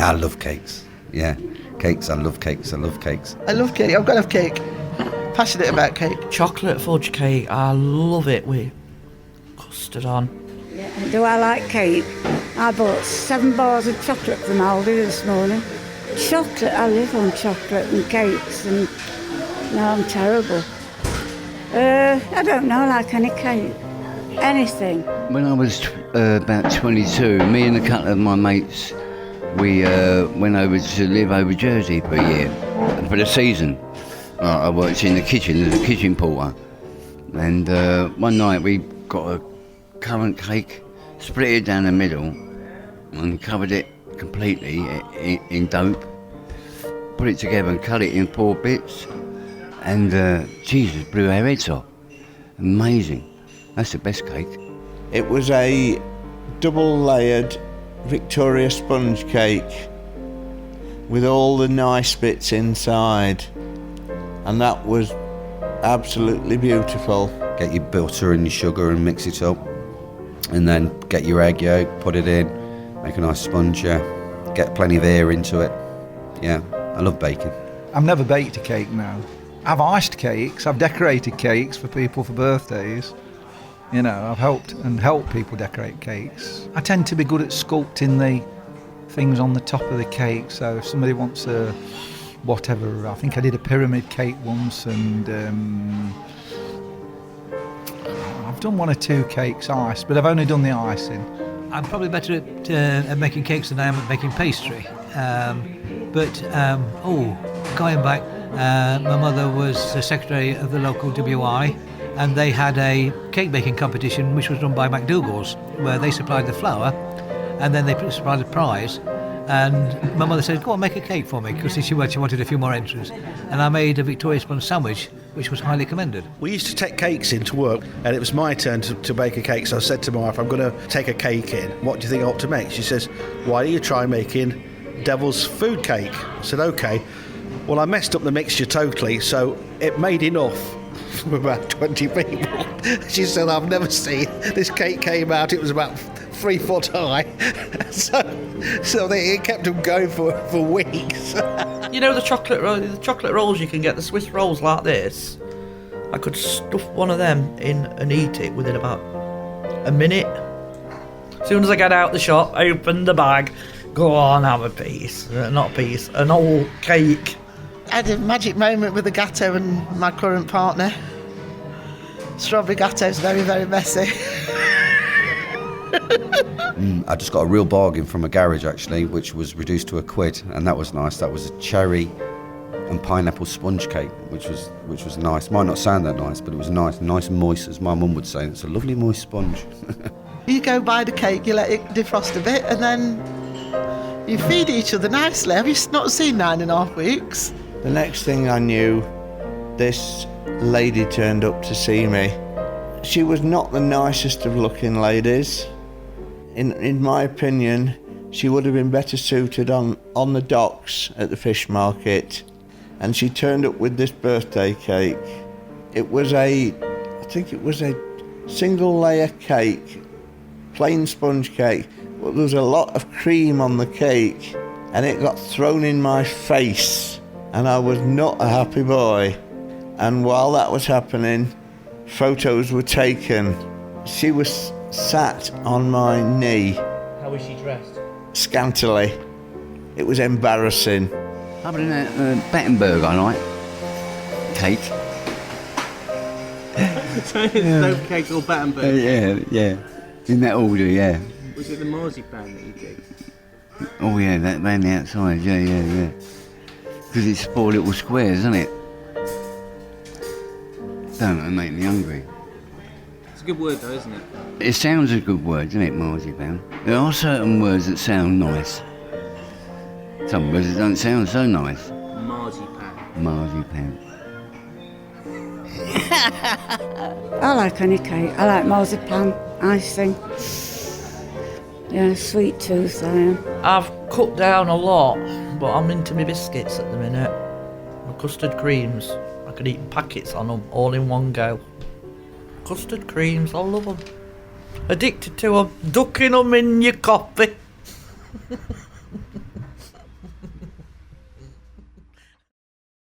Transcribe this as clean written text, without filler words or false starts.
I love cakes. Yeah, cakes. I love cakes. I love cakes. I love cake. I've got to have cake. Passionate about cake. Chocolate fudge cake. I love it with custard on. Yeah, and do I like cake? I bought 7 bars of chocolate from Aldi this morning. Chocolate, I live on chocolate and cakes, and no, I'm terrible. I don't know, I like any cake. Anything. When I was about 22, me and a couple of my mates, we went over to live over Jersey for a year, for the season. I worked in the kitchen as a kitchen porter, and one night we got a currant cake, split it down the middle, and covered it completely in dope, put it together and cut it in 4 bits, and Jesus, blew our heads off. Amazing. That's the best cake. It was a double-layered Victoria sponge cake with all the nice bits inside, and that was absolutely beautiful. Get your butter and your sugar and mix it up, and then get your egg yolk, put it in, make a nice sponge, get plenty of air into it. Yeah, I love baking. I've never baked a cake now. I've iced cakes, I've decorated cakes for people for birthdays. You know, I've helped people decorate cakes. I tend to be good at sculpting the things on the top of the cake, so if somebody wants a whatever, I think I did a pyramid cake once, and I've done 1 or 2 cakes iced, but I've only done the icing. I'm probably better at making cakes than I am at making pastry. Going back, my mother was the secretary of the local WI, and they had a cake baking competition which was run by McDougall's, where they supplied the flour and then they supplied the prize. And my mother said, go on, make a cake for me, because she wanted a few more entries. And I made a Victoria sponge sandwich, which was highly commended. We used to take cakes into work, and it was my turn to bake a cake. So I said to my wife, I'm going to take a cake in. What do you think I ought to make? She says, why don't you try making devil's food cake? I said, OK. Well, I messed up the mixture totally, so it made enough for about 20 people. She said, I've never seen this cake came out. It was about 3 foot high. so it kept them going for weeks. You know the chocolate rolls you can get, the Swiss rolls like this? I could stuff one of them in and eat it within about a minute. As soon as I get out the shop, open the bag, go on, have a piece. Not a piece, an whole cake. I had a magic moment with the gatto and my current partner. Strawberry gatto's very, very messy. I just got a real bargain from a garage actually, which was reduced to £1, and that was nice. That was a cherry and pineapple sponge cake, which was nice. Might not sound that nice, but it was nice and moist, as my mum would say. It's a lovely moist sponge. You go buy the cake, you let it defrost a bit, and then you feed each other nicely. Have you not seen 9.5 weeks? The next thing I knew, this lady turned up to see me. She was not the nicest of looking ladies. In my opinion, she would have been better suited on the docks at the fish market. And she turned up with this birthday cake. I think it was a single layer cake, plain sponge cake, but there was a lot of cream on the cake, and it got thrown in my face, and I was not a happy boy. And while that was happening, photos were taken. She was sat on my knee. How was she dressed? Scantily. It was embarrassing. Other than that, Battenberg I like. Cake. So it's no cake or Battenberg? Yeah. In that order, yeah. Was it the marzipan that you did? Oh yeah, that round the outside, yeah. Because it's 4 little squares, isn't it? Don't know, make me hungry. It's a good word though, isn't it? It sounds a good word, doesn't it, marzipan? There are certain words that sound nice. Some words that don't sound so nice. Marzipan. I like any cake. I like marzipan, icing. Yeah, sweet tooth I am. I've cut down a lot, but I'm into my biscuits at the minute. My custard creams. I could eat packets on them all in one go. Custard creams, I love them. Addicted to them. Ducking them in your coffee.